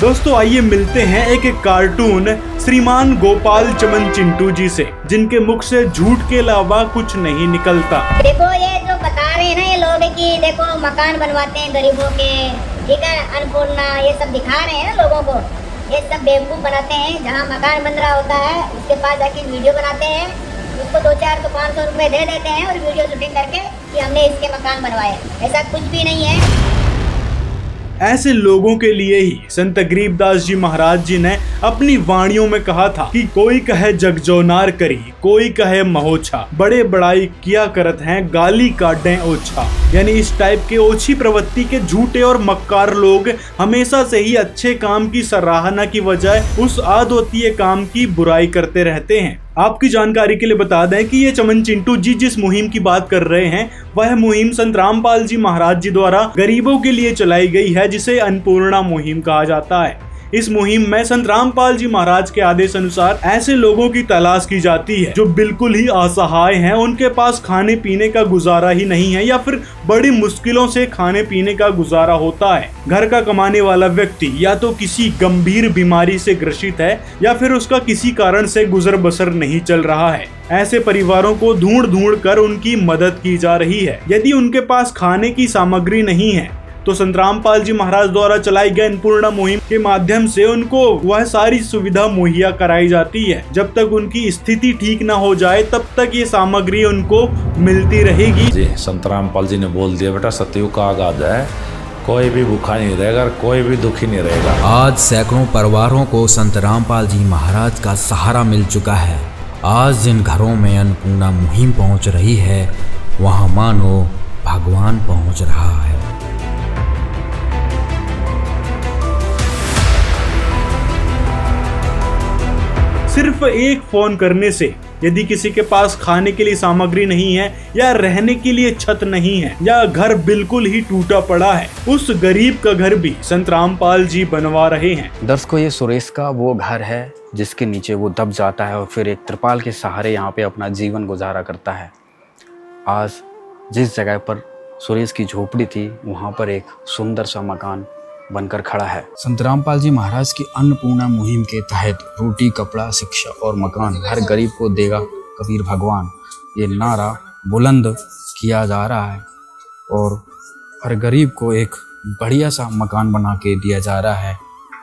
दोस्तों आइए मिलते हैं एक कार्टून श्रीमान गोपाल चमन चिंटू जी से, जिनके मुख से झूठ के अलावा कुछ नहीं निकलता। देखो ये जो बता रहे हैं ना ये लोग कि देखो मकान बनवाते हैं गरीबों के, ठीक है, अन्नपूर्णा, ये सब दिखा रहे हैं ना लोगों को। ये सब बेवकूफ़ बनाते हैं। जहाँ मकान बन रहा होता है उसके पास जाके वीडियो बनाते हैं, उसको 200-500 रुपए दे देते हैं और वीडियो शूटिंग करके कि हमने इसके मकान बनवाए। ऐसा कुछ भी नहीं है। ऐसे लोगों के लिए ही संत गरीबदास जी महाराज जी ने अपनी वाणियों में कहा था कि कोई कहे जगजोनार करी, कोई कहे महोछा, बड़े बड़ाई किया करत हैं, गाली काटें ओछा। यानी इस टाइप के ओछी प्रवृत्ति के झूठे और मक्कार लोग हमेशा से ही अच्छे काम की सराहना की बजाय उस अद्वितीय काम की बुराई करते रहते हैं। आपकी जानकारी के लिए बता दें कि ये चमन चिंटू जी जिस मुहिम की बात कर रहे हैं वह मुहिम संत रामपाल जी महाराज जी द्वारा गरीबों के लिए चलाई गई है, जिसे अन्नपूर्णा मुहिम कहा जाता है। इस मुहिम में संत रामपाल जी महाराज के आदेश अनुसार ऐसे लोगों की तलाश की जाती है जो बिल्कुल ही असहाय हैं, उनके पास खाने पीने का गुजारा ही नहीं है या फिर बड़ी मुश्किलों से खाने पीने का गुजारा होता है। घर का कमाने वाला व्यक्ति या तो किसी गंभीर बीमारी से ग्रसित है या फिर उसका किसी कारण से गुजर बसर नहीं चल रहा है। ऐसे परिवारों को ढूंढ कर उनकी मदद की जा रही है। यदि उनके पास खाने की सामग्री नहीं है तो संत रामपाल जी महाराज द्वारा चलाई गई अन्नपूर्णा मुहिम के माध्यम से उनको वह सारी सुविधा मुहैया कराई जाती है। जब तक उनकी स्थिति ठीक ना हो जाए तब तक ये सामग्री उनको मिलती रहेगी। जी संत रामपाल जी ने बोल दिया, बेटा सतयुग का आगाज है, कोई भी भूखा नहीं रहेगा, कोई भी दुखी नहीं रहेगा। आज सैकड़ों परिवारों को संत रामपाल जी महाराज का सहारा मिल चुका है। आज जिन घरों में अन्नपूर्णा मुहिम पहुंच रही है वहां मानो भगवान पहुंच रहा है। सिर्फ एक फोन करने से यदि किसी के पास खाने के लिए सामग्री नहीं है या रहने के लिए छत नहीं है या घर बिल्कुल ही टूटा पड़ा है, उस गरीब का घर भी संत रामपाल जी बनवा रहे हैं। दर्शकों ये सुरेश का वो घर है जिसके नीचे वो दब जाता है और फिर एक त्रिपाल के सहारे यहाँ पे अपना जीवन गुजारा करता है। आज जिस जगह पर सुरेश की झोपड़ी थी वहाँ पर एक सुंदर सा मकान बनकर खड़ा है। संत रामपाल जी महाराज की अन्नपूर्णा मुहिम के तहत रोटी, कपड़ा, शिक्षा और मकान हर गरीब को देगा कबीर भगवान, ये नारा बुलंद किया जा रहा है और हर गरीब को एक बढ़िया सा मकान बना के दिया जा रहा है।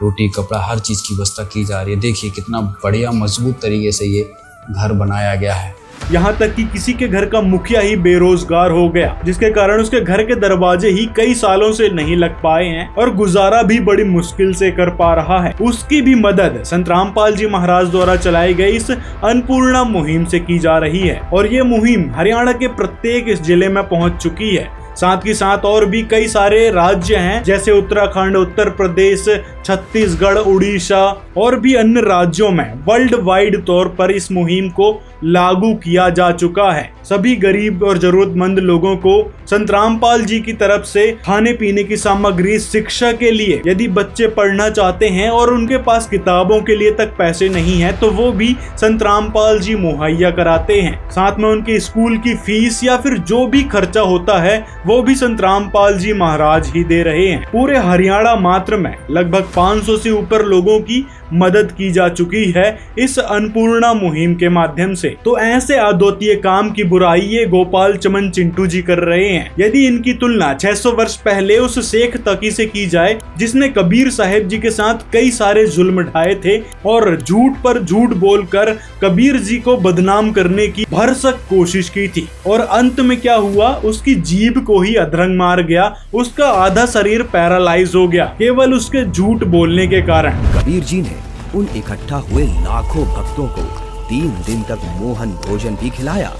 रोटी, कपड़ा, हर चीज़ की व्यवस्था की जा रही है। देखिए कितना बढ़िया मजबूत तरीके से ये घर बनाया गया है। यहाँ तक कि किसी के घर का मुखिया ही बेरोजगार हो गया, जिसके कारण उसके घर के दरवाजे ही कई सालों से नहीं लग पाए हैं और गुजारा भी बड़ी मुश्किल से कर पा रहा है। उसकी भी मदद संत रामपाल जी महाराज द्वारा चलाई गई इस अन्नपूर्णा मुहिम से की जा रही है और ये मुहिम हरियाणा के प्रत्येक इस जिले में पहुंच चुकी है। साथ ही साथ और भी कई सारे राज्य हैं जैसे उत्तराखंड, उत्तर प्रदेश, छत्तीसगढ़, उड़ीसा और भी अन्य राज्यों में वर्ल्ड वाइड तौर पर इस मुहिम को लागू किया जा चुका है। सभी गरीब और जरूरतमंद लोगों को संत रामपाल जी की तरफ से खाने पीने की सामग्री, शिक्षा के लिए यदि बच्चे पढ़ना चाहते हैं और उनके पास किताबों के लिए तक पैसे नहीं है तो वो भी संत रामपाल जी मुहैया कराते हैं। साथ में उनके स्कूल की फीस या फिर जो भी खर्चा होता है वो भी संत रामपाल जी महाराज ही दे रहे हैं। पूरे हरियाणा मात्र में लगभग 500 से ऊपर लोगों की मदद की जा चुकी है इस अन्नपूर्णा मुहिम के माध्यम से। तो ऐसे अद्वितीय काम की बुराई ये गोपाल चमन चिंटू जी कर रहे हैं। यदि इनकी तुलना 600 वर्ष पहले उस शेख तकी से की जाए जिसने कबीर साहिब जी के साथ कई सारे जुल्म ढाए थे और झूठ पर झूठ बोलकर कबीर जी को बदनाम करने की भरसक कोशिश की थी और अंत में क्या हुआ, उसकी जीभ को ही अधरंग मार गया, उसका आधा शरीर पैरालाइज हो गया केवल उसके झूठ बोलने के कारण। कबीर जी ने उन इकट्ठा हुए लाखों भक्तों को 3 दिन तक मोहन भोजन भी खिलाया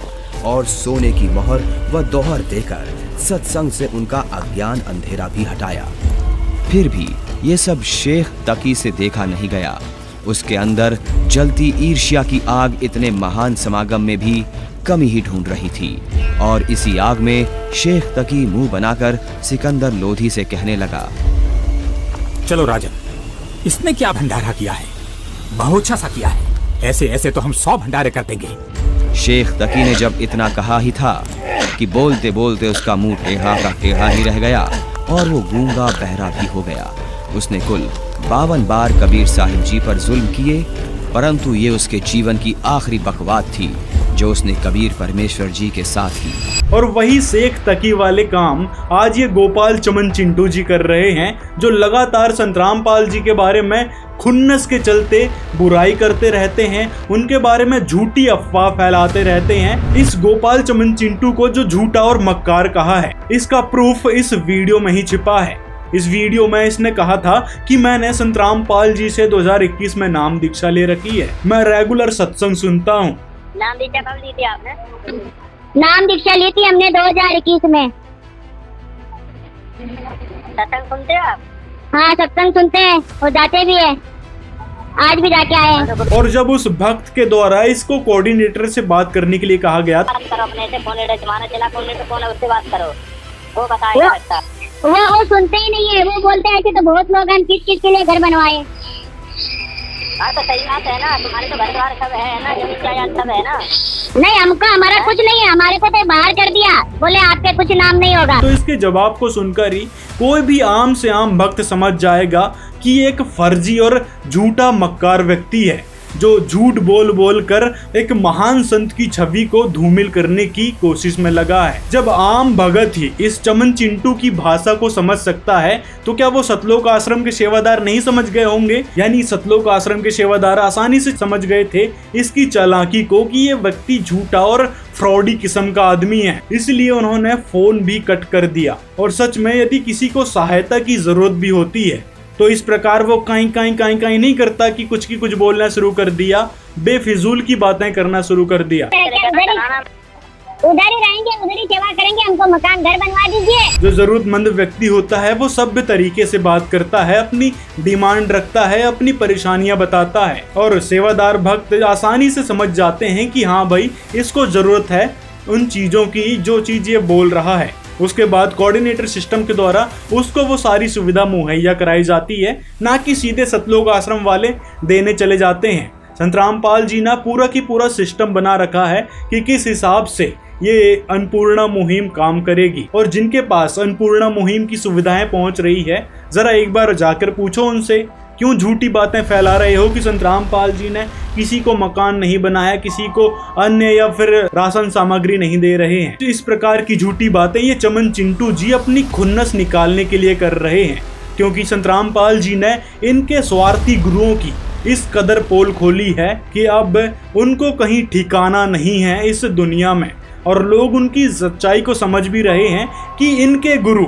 और सोने की मोहर व दोहर देकर सत्संग से उनका अज्ञान अंधेरा भी हटाया। फिर भी ये सब शेख तकी से देखा नहीं गया। उसके अंदर जलती ईर्ष्या की आग इतने महान समागम में भी कमी ही ढूंढ रही थी और इसी आग में शेख तकी मुंह बनाकर सिकंदर लोधी से कहने लगा, चलो राजन, इसने क्या भंडारा किया है, बहुत अच्छा सा किया है, ऐसे ऐसे तो हम 100 भंडारे कर देंगे। शेख तकी ने जब इतना कहा ही था कि बोलते बोलते उसका मुंह टेढ़ा का टेढ़ा ही रह गया और वो गूंगा बहरा भी हो गया। उसने कुल 52 बार कबीर साहिब जी पर जुल्म किए, परंतु ये उसके जीवन की आखिरी बकवाद थी जो उसने कबीर परमेश्वर जी के साथ की। और वही सेख तकी वाले काम आज ये गोपाल चमन चिंटू जी कर रहे हैं, जो लगातार संतराम पाल जी के बारे में खुन्नस के चलते बुराई करते रहते हैं, उनके बारे में झूठी अफवाह फैलाते रहते हैं। इस गोपाल चमन चिंटू को जो झूठा और मक्कार कहा है, इसका प्रूफ इस वीडियो में ही छिपा है। इस वीडियो में इसने कहा था कि मैंने संतराम पाल जी से 2021 में नाम दीक्षा ले रखी है, मैं रेगुलर सत्संग सुनता हूँ। नाम दीक्षा कब ली थी आपने? नाम दीक्षा ली थी हमने 2021 में। सत्संग सुनते हो आप? हाँ, सत्संग सुनते हैं और जाते भी है, आज भी जाके आए हैं। और जब उस भक्त के द्वारा इसको कोऑर्डिनेटर से बात करने के लिए कहा गया, अपने से कौन है उससे बात करो, वो बताएगा। वो सुनते ही नहीं है, वो बोलते हैं कि तो बहुत लोग हम किस के लिए घर बनवाए। हाँ तो सही बात है ना, तुम्हारे तो घर द्वार सब है ना, जमीन जायदाद सब है ना। नहीं, हमको हमारा कुछ नहीं है, हमारे को तो बाहर कर दिया, बोले आपके कुछ नाम नहीं होगा। तो इसके जवाब को सुनकर ही कोई भी आम से आम भक्त समझ जाएगा कि एक फर्जी और झूठा मक्कार व्यक्ति है, जो झूठ बोल बोल कर एक महान संत की छवि को धूमिल करने की कोशिश में लगा है। जब आम भगत ही इस चमन चिंटू की भाषा को समझ सकता है, तो क्या वो सतलोक आश्रम के सेवादार नहीं समझ गए होंगे? यानी सतलोक आश्रम के सेवादार आसानी से समझ गए थे इसकी चालाकी को कि ये व्यक्ति झूठा और फ्रॉडी किस्म का आदमी है, इसलिए उन्होंने फोन भी कट कर दिया। और सच में यदि किसी को सहायता की जरूरत भी होती है तो इस प्रकार वो काई नहीं करता कि कुछ की कुछ बोलना शुरू कर दिया, बेफिजूल की बातें करना शुरू कर दिया। उधर ही रहेंगे, उधर ही सेवा करेंगे, हमको मकान घर बनवा दीजिए। जो जरूरतमंद व्यक्ति होता है वो सभ्य तरीके से बात करता है, अपनी डिमांड रखता है, अपनी परेशानियां बताता है, और सेवादार भक्त आसानी से समझ जाते हैं कि हाँ भाई, इसको जरूरत है उन चीजों की जो चीज ये बोल रहा है। उसके बाद कोऑर्डिनेटर सिस्टम के द्वारा उसको वो सारी सुविधा मुहैया कराई जाती है, ना कि सीधे सतलोक आश्रम वाले देने चले जाते हैं। संतराम पाल जी ने पूरा की पूरा सिस्टम बना रखा है कि किस हिसाब से ये अन्नपूर्णा मुहिम काम करेगी, और जिनके पास अन्नपूर्णा मुहिम की सुविधाएं पहुंच रही है, जरा एक बार जाकर पूछो उनसे, क्यों झूठी बातें फैला रहे हो कि संतराम पाल जी ने किसी को मकान नहीं बनाया, किसी को अन्य या फिर राशन सामग्री नहीं दे रहे हैं। तो इस प्रकार की झूठी बातें ये चमन चिंटू जी अपनी खुन्नस निकालने के लिए कर रहे हैं, क्योंकि संतराम पाल जी ने इनके स्वार्थी गुरुओं की इस कदर पोल खोली है कि अब उनको कहीं ठिकाना नहीं है इस दुनिया में, और लोग उनकी सच्चाई को समझ भी रहे हैं कि इनके गुरु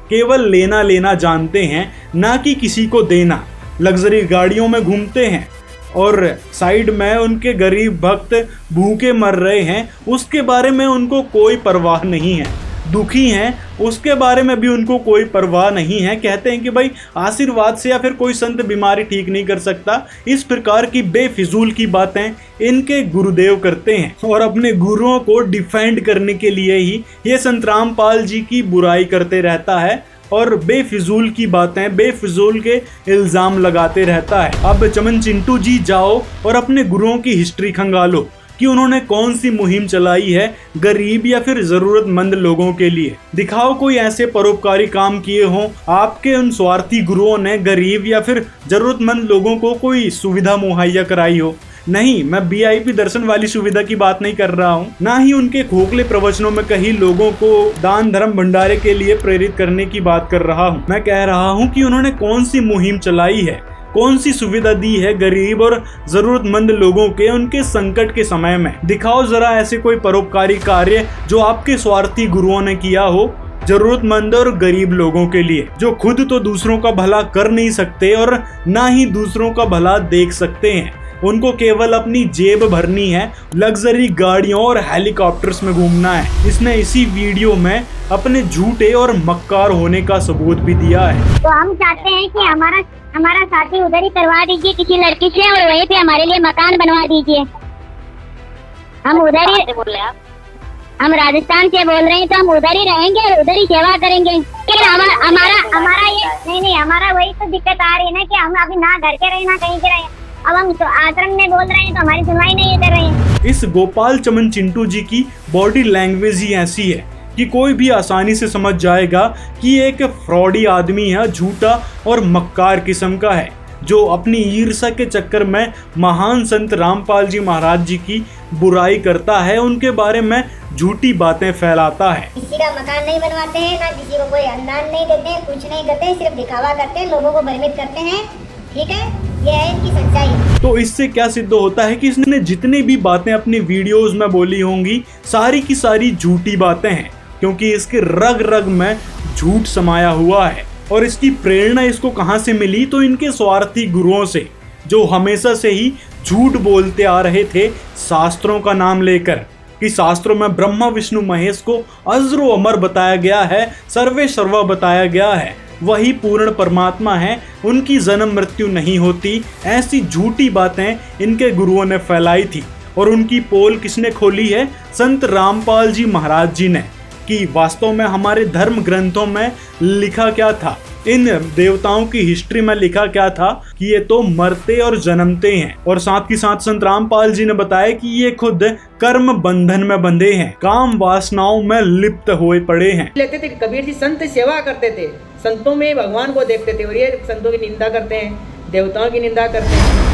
केवल लेना जानते हैं, ना कि किसी को देना। लग्जरी गाड़ियों में घूमते हैं और साइड में उनके गरीब भक्त भूखे मर रहे हैं, उसके बारे में उनको कोई परवाह नहीं है। दुखी हैं, उसके बारे में भी उनको कोई परवाह नहीं है। कहते हैं कि भाई आशीर्वाद से या फिर कोई संत बीमारी ठीक नहीं कर सकता। इस प्रकार की बेफिजूल की बातें इनके गुरुदेव करते हैं, और अपने गुरुओं को डिफेंड करने के लिए ही ये संतराम पाल जी की बुराई करते रहता है और बेफिजूल की बातें, बेफिजूल के इल्जाम लगाते रहता है। अब चमन चिंटू जी जाओ और अपने गुरुओं की हिस्ट्री खंगालो कि उन्होंने कौन सी मुहिम चलाई है गरीब या फिर जरूरतमंद लोगों के लिए। दिखाओ कोई ऐसे परोपकारी काम किए हों आपके उन स्वार्थी गुरुओं ने, गरीब या फिर जरूरतमंद लोगों को कोई सुविधा मुहैया कराई हो। नहीं, मैं VIP दर्शन वाली सुविधा की बात नहीं कर रहा हूँ, ना ही उनके खोखले प्रवचनों में कहीं लोगों को दान धर्म भंडारे के लिए प्रेरित करने की बात कर रहा हूँ। मैं कह रहा हूँ कि उन्होंने कौन सी मुहिम चलाई है, कौन सी सुविधा दी है गरीब और जरूरतमंद लोगों के उनके संकट के समय में। दिखाओ जरा ऐसे कोई परोपकारी कार्य जो आपके स्वार्थी गुरुओं ने किया हो जरूरतमंद और गरीब लोगों के लिए, जो खुद तो दूसरों का भला कर नहीं सकते और ना ही दूसरों का भला देख सकते हैं। उनको केवल अपनी जेब भरनी है, लग्जरी गाड़ियों और हेलीकॉप्टर्स में घूमना है। इसने इसी वीडियो में अपने झूठे और मक्कार होने का सबूत भी दिया है। तो हम चाहते हैं कि हमारा शादी उधर ही करवा दीजिए किसी लड़की से, और वहीं पे हमारे लिए मकान बनवा दीजिए। हम उधर ही बोल रहे हैं, हम राजस्थान से बोल रहे हैं, तो हम उधर ही रहेंगे और उधर ही सेवा करेंगे। हमारा ये नहीं, हमारा वही तो दिक्कत आ रही है ना कि हम अभी ना घर के रहे ना कहीं के रहे। अब हम तो आश्रम में बोल रहे हैं तो हमारी सुनवाई नहीं कर रहे हैं। इस गोपाल चमन चिंटू जी की बॉडी लैंग्वेज ही ऐसी है कि कोई भी आसानी से समझ जाएगा कि एक फ्रॉडी आदमी है, झूठा और मक्कार किस्म का है। जो अपनी ईर्ष्या के चक्कर में महान संत रामपाल जी महाराज जी की बुराई करता है, उनके बारे में झूठी बातें फैलाता है। किसी का मकान नहीं बनवाते हैं, ना किसी को कोई अनुदान नहीं देते हैं, कुछ नहीं करते हैं, सिर्फ दिखावा करते हैं, लोगों को भ्रमित करते हैं। ठीक है, ये है इनकी सच्चाई। तो इससे क्या सिद्ध होता है कि इसने जितनी भी बातें अपनी वीडियोस में बोली होंगी सारी की सारी झूठी बातें हैं, क्योंकि इसके रग रग में झूठ समाया हुआ है। और इसकी प्रेरणा इसको कहां से मिली? तो इनके स्वार्थी गुरुओं से, जो हमेशा से ही झूठ बोलते आ रहे थे शास्त्रों का नाम लेकर, कि शास्त्रों में ब्रह्मा विष्णु महेश को अजरो अमर बताया गया है, सर्वे सर्वा बताया गया है, वही पूर्ण परमात्मा है, उनकी जन्म मृत्यु नहीं होती। ऐसी झूठी बातें इनके गुरुओं ने फैलाई थी और उनकी पोल किसने खोली है? संत रामपाल जी महाराज जी ने, कि वास्तव में हमारे धर्म ग्रंथों में लिखा क्या था, इन देवताओं की हिस्ट्री में लिखा क्या था कि ये तो मरते और जन्मते हैं। और साथ ही साथ संत रामपाल जी ने बताया कि ये खुद कर्म बंधन में बंधे हैं, काम वासनाओं में लिप्त हुए पड़े हैं। लेते थे कबीर जी, संत सेवा करते थे, संतों में भगवान को देखते थे, और ये संतों की निंदा करते हैं, देवताओं की निंदा करते हैं।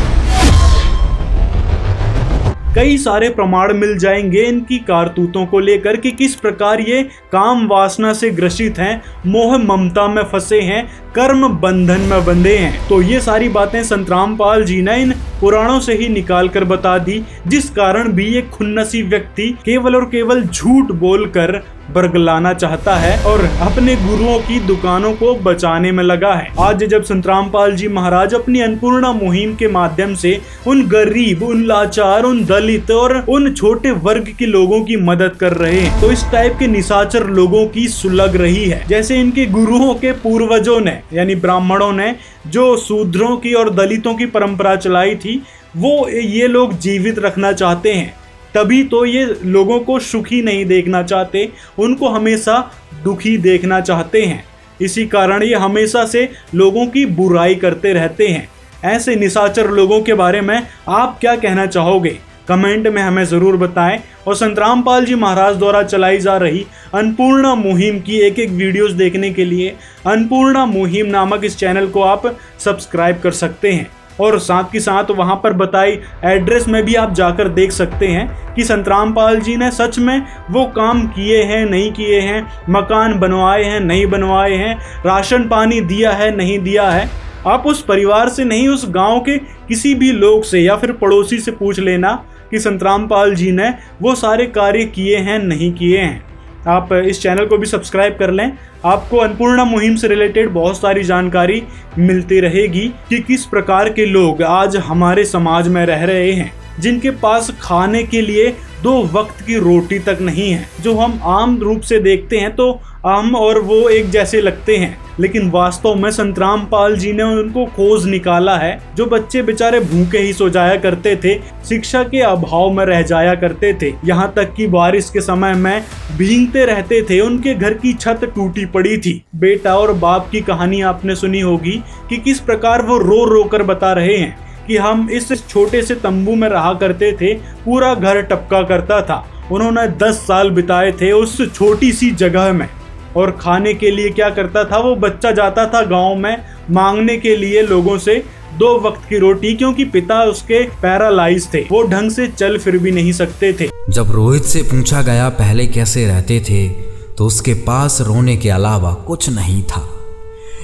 कई सारे प्रमाण मिल जाएंगे इनकी कारतूतों को लेकर कि किस प्रकार ये काम वासना से ग्रसित हैं, मोह ममता में फंसे हैं, कर्म बंधन में बंधे हैं। तो ये सारी बातें संत रामपाल जी ने इन पुराणों से ही निकाल कर बता दी, जिस कारण भी ये खुन्नसी व्यक्ति केवल और केवल झूठ बोलकर बरगलाना चाहता है और अपने गुरुओं की दुकानों को बचाने में लगा है। आज जब संत रामपाल जी महाराज अपनी अन्नपूर्णा मुहिम के माध्यम से उन गरीब, उन लाचार, उन दलित और उन छोटे वर्ग के लोगों की मदद कर रहे हैं, तो इस टाइप के निशाचर लोगों की सुलग रही है। जैसे इनके गुरुओं के पूर्वजों ने, यानी ब्राह्मणों ने, जो शूद्रों की और दलितों की परंपरा चलाई थी, वो ये लोग जीवित रखना चाहते हैं। तभी तो ये लोगों को सुखी नहीं देखना चाहते, उनको हमेशा दुखी देखना चाहते हैं। इसी कारण ये हमेशा से लोगों की बुराई करते रहते हैं। ऐसे निशाचर लोगों के बारे में आप क्या कहना चाहोगे? कमेंट में हमें ज़रूर बताएं। और संत रामपाल जी महाराज द्वारा चलाई जा रही अन्नपूर्णा मुहिम की एक एक वीडियोस देखने के लिए अन्नपूर्णा मुहिम नामक इस चैनल को आप सब्सक्राइब कर सकते हैं। और साथ ही साथ वहां पर बताई एड्रेस में भी आप जाकर देख सकते हैं कि संत रामपाल जी ने सच में वो काम किए हैं, नहीं किए हैं, मकान बनवाए हैं, नहीं बनवाए हैं, राशन पानी दिया है, नहीं दिया है। आप उस परिवार से नहीं, उस गांव के किसी भी लोग से या फिर पड़ोसी से पूछ लेना कि संत रामपाल जी ने वो सारे कार्य किए हैं, नहीं किए हैं। आप इस चैनल को भी सब्सक्राइब कर लें, आपको अन्नपूर्णा मुहिम से रिलेटेड बहुत सारी जानकारी मिलती रहेगी कि किस प्रकार के लोग आज हमारे समाज में रह रहे हैं, जिनके पास खाने के लिए 2 वक्त की रोटी तक नहीं है। जो हम आम रूप से देखते हैं तो हम और वो एक जैसे लगते हैं, लेकिन वास्तव में संत रामपाल जी ने उनको खोज निकाला है। जो बच्चे बेचारे भूखे ही सो जाया करते थे, शिक्षा के अभाव में रह जाया करते थे, यहाँ तक कि बारिश के समय में भीगते रहते थे, उनके घर की छत टूटी पड़ी थी। बेटा और बाप की कहानी आपने सुनी होगी कि किस प्रकार वो रो रो कर बता रहे हैं कि हम इस छोटे से तंबू में रहा करते थे, पूरा घर टपका करता था। उन्होंने 10 साल बिताए थे उस छोटी सी जगह में। और खाने के लिए क्या करता था वो बच्चा? जाता था गांव में मांगने के लिए लोगों से 2 वक्त की रोटी, क्योंकि पिता उसके पैरालाइज थे, वो ढंग से चल फिर भी नहीं सकते थे। जब रोहित से पूछा गया पहले कैसे रहते थे, तो उसके पास रोने के अलावा कुछ नहीं था।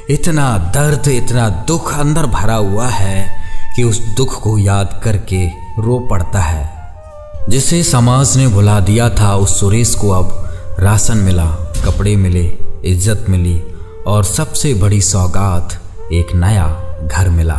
इतना दर्द, इतना दुख अंदर भरा हुआ है कि उस दुख को याद करके रो पड़ता है। जिसे समाज ने भुला दिया था, उस सुरेश को अब राशन मिला, कपड़े मिले, इज्जत मिली और सबसे बड़ी सौगात एक नया घर मिला।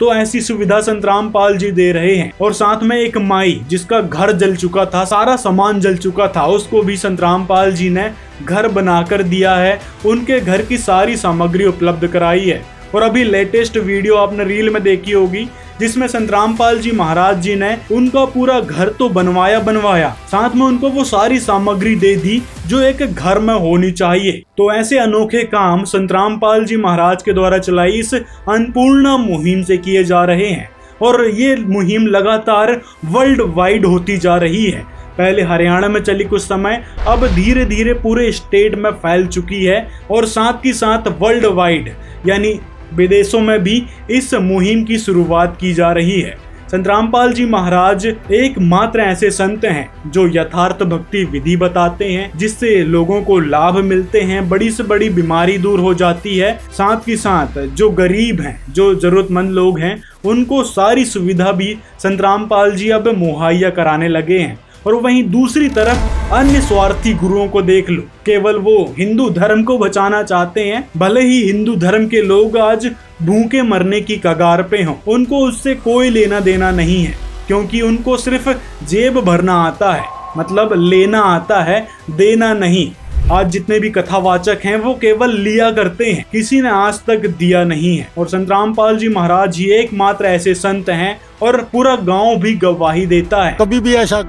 तो ऐसी सुविधा संत रामपाल जी दे रहे हैं। और साथ में एक माई जिसका घर जल चुका था, सारा सामान जल चुका था, उसको भी संत रामपाल जी ने घर बनाकर दिया है, उनके घर की सारी सामग्री उपलब्ध कराई है। और अभी लेटेस्ट वीडियो आपने रील में देखी होगी जिसमें संत रामपाल जी महाराज जी ने उनका पूरा घर तो बनवाया, साथ में उनको वो सारी सामग्री दे दी जो एक घर में होनी चाहिए। तो ऐसे अनोखे काम संत रामपाल जी महाराज के द्वारा चलाई इस अन्नपूर्णा मुहिम से किए जा रहे हैं। और ये मुहिम लगातार वर्ल्ड वाइड होती जा रही है। पहले हरियाणा में चली कुछ समय, अब धीरे धीरे पूरे स्टेट में फैल चुकी है। और साथ ही साथ वर्ल्ड वाइड, यानी विदेशों में भी इस मुहिम की शुरुआत की जा रही है। संत रामपाल जी महाराज एकमात्र ऐसे संत हैं जो यथार्थ भक्ति विधि बताते हैं, जिससे लोगों को लाभ मिलते हैं, बड़ी से बड़ी बीमारी दूर हो जाती है। साथ ही साथ जो गरीब हैं, जो जरूरतमंद लोग हैं, उनको सारी सुविधा भी संत रामपाल जी अब मुहैया कराने लगे हैं। और वहीं दूसरी तरफ अन्य स्वार्थी गुरुओं को देख लो, केवल वो हिंदू धर्म को बचाना चाहते हैं। भले ही हिंदू धर्म के लोग आज भूखे मरने की कगार पे हों, उनको उससे कोई लेना देना नहीं है, क्योंकि उनको सिर्फ जेब भरना आता है, मतलब लेना आता है, देना नहीं। आज जितने भी कथावाचक हैं वो केवल लिया करते हैं, किसी ने आज तक दिया नहीं है। और संत रामपाल जी महाराज ही एकमात्र ऐसे संत हैं, और पूरा गांव भी गवाही देता है। कभी भी ऐसा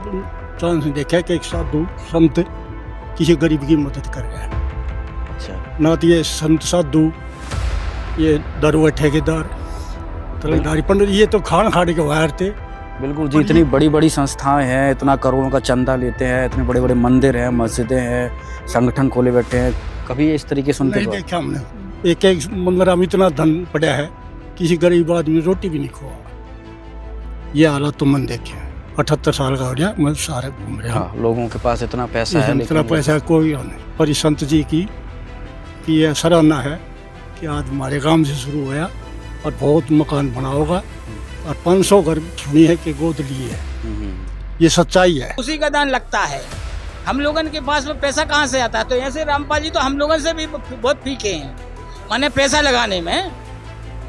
चांस नहीं देखा कि एक साधु संत किसी गरीब की मदद कर रहा है। अच्छा। ना तो ये संत साधु, ये दरुआ ठेकेदार, तलेदारी पंडित, ये तो खान खाने के वायर थे। बिल्कुल जी, इतनी बड़ी बड़ी संस्थाएं हैं, इतना करोड़ों का चंदा लेते हैं, इतने बड़े बड़े मंदिर हैं, मस्जिदें हैं, संगठन खोले बैठे हैं, कभी इस तरीके सुनते नहीं देखा हमने। एक एक मंदिर में इतना धन पड़ा है, किसी गरीब आदमी रोटी भी नहीं खुआ। ये हालत तो मन देखे। 78 साल का हो गया, मैं सारे घूम रहे। हाँ, लोगों के पास इतना पैसा है, इतना पैसा कोई नहीं। पर इस संत जी की यह सराहना है कि आज हमारे गांव से शुरू हुआ और बहुत मकान बना होगा, और 500 घर सुनी है कि गोद लिए है। ये सच्चाई है। उसी का दान लगता है। हम लोगन के पास में पैसा कहाँ से आता है? तो ऐसे रामपाल जी तो हम लोगों से भी बहुत फीके हैं, माने पैसा लगाने में।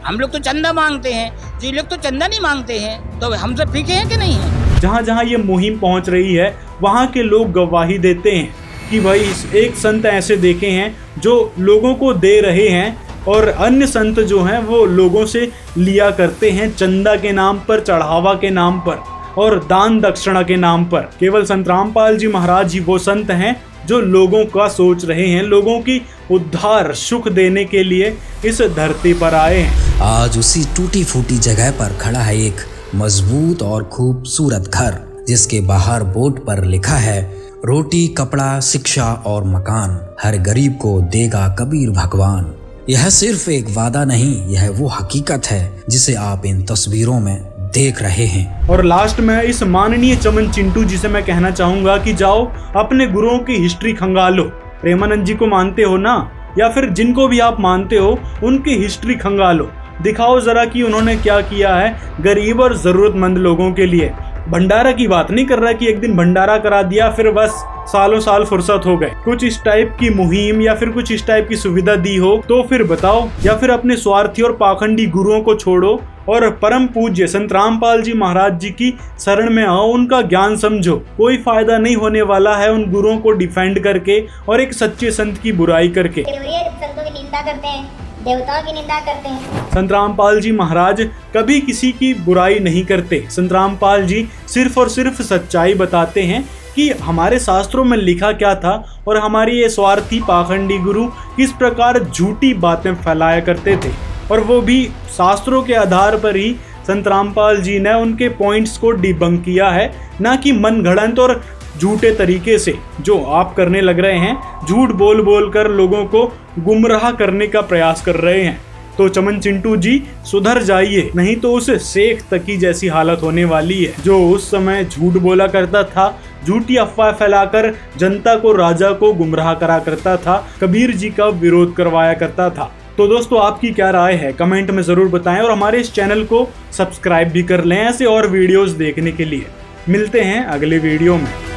हम लोग तो चंदा मांगते हैं, जी लोग तो चंदा नहीं मांगते हैं, तो हमसे फीके हैं कि नहीं है? जहाँ जहाँ ये मुहिम पहुँच रही है, वहाँ के लोग गवाही देते हैं कि भाई एक संत ऐसे देखे हैं जो लोगों को दे रहे हैं, और अन्य संत जो हैं वो लोगों से लिया करते हैं चंदा के नाम पर, चढ़ावा के नाम पर और दान दक्षिणा के नाम पर। केवल संत रामपाल जी महाराज जी वो संत हैं जो लोगों का सोच रहे हैं, लोगों की उद्धार सुख देने के लिए इस धरती पर आए हैं। आज उसी टूटी फूटी जगह पर खड़ा है एक मजबूत और खूबसूरत घर, जिसके बाहर बोर्ड पर लिखा है, रोटी, कपड़ा, शिक्षा और मकान हर गरीब को देगा कबीर भगवान। यह सिर्फ एक वादा नहीं, यह वो हकीकत है जिसे आप इन तस्वीरों में देख रहे हैं। और लास्ट में इस माननीय चमन चिंटू जी से मैं कहना चाहूंगा कि जाओ अपने गुरुओं की हिस्ट्री खंगालो। प्रेमानंद जी को मानते हो ना, या फिर जिनको भी आप मानते हो, उनकी हिस्ट्री खंगालो, दिखाओ जरा कि उन्होंने क्या किया है गरीब और जरूरतमंद लोगों के लिए। भंडारा की बात नहीं कर रहा कि एक दिन भंडारा करा दिया फिर बस सालों साल फुर्सत हो गए। कुछ इस टाइप की मुहिम या फिर कुछ इस टाइप की सुविधा दी हो तो फिर बताओ, या फिर अपने स्वार्थी और पाखंडी गुरुओं को छोड़ो और परम पूज्य संत रामपाल जी महाराज जी की शरण में आओ, उनका ज्ञान समझो। कोई फायदा नहीं होने वाला है उन गुरुओं को डिफेंड करके और एक सच्चे संत की बुराई करके। संतों की निंदा करते हैं, देवताओं की निंदा करते हैं। संत रामपाल जी महाराज कभी किसी की बुराई नहीं करते। संत रामपाल जी सिर्फ और सिर्फ सच्चाई बताते हैं कि हमारे शास्त्रों में लिखा क्या था, और हमारे ये स्वार्थी पाखंडी गुरु किस प्रकार झूठी बातें फैलाया करते थे। और वो भी शास्त्रों के आधार पर ही संत रामपाल जी ने उनके पॉइंट्स को डिबंक किया है, ना कि मनगढ़ंत और झूठे तरीके से जो आप करने लग रहे हैं। झूठ बोल बोल कर लोगों को गुमराह करने का प्रयास कर रहे हैं। तो चमन चिंटू जी सुधर जाइए, नहीं तो उस शेख तकी जैसी हालत होने वाली है जो उस समय झूठ बोला करता था, झूठी अफवाह फैलाकर जनता को, राजा को गुमराह करा करता था, कबीर जी का विरोध करवाया करता था। तो दोस्तों आपकी क्या राय है कमेंट में जरूर बताएं, और हमारे इस चैनल को सब्सक्राइब भी कर लें ऐसे और वीडियोस देखने के लिए। मिलते हैं अगले वीडियो में।